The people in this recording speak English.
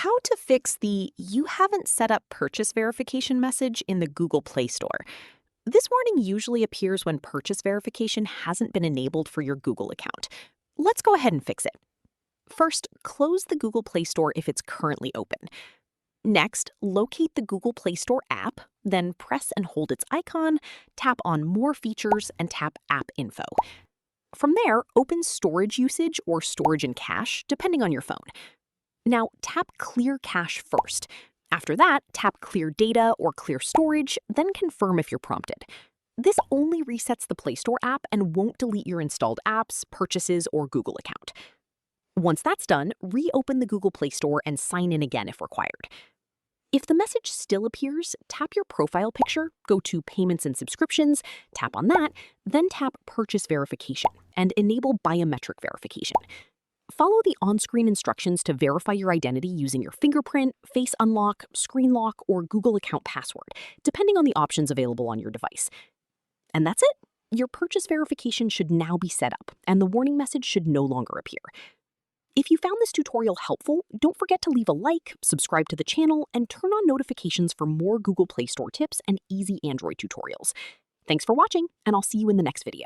How to fix the "you haven't set up purchase verification" message in the Google Play Store. This warning usually appears when purchase verification hasn't been enabled for your Google account. Let's go ahead and fix it. First, close the Google Play Store if it's currently open. Next, locate the Google Play Store app, then press and hold its icon, tap on More Features, and tap App Info. From there, open Storage Usage or Storage and Cache, depending on your phone. Now, tap Clear Cache first. After that, tap Clear Data or Clear Storage, then confirm if you're prompted. This only resets the Play Store app and won't delete your installed apps, purchases, or Google account. Once that's done, reopen the Google Play Store and sign in again if required. If the message still appears, tap your profile picture, go to Payments and Subscriptions, tap on that, then tap Purchase Verification and enable Biometric Verification. Follow the on-screen instructions to verify your identity using your fingerprint, face unlock, screen lock, or Google account password, depending on the options available on your device. And that's it. Your purchase verification should now be set up, and the warning message should no longer appear. If you found this tutorial helpful, don't forget to leave a like, subscribe to the channel, and turn on notifications for more Google Play Store tips and easy Android tutorials. Thanks for watching, and I'll see you in the next video.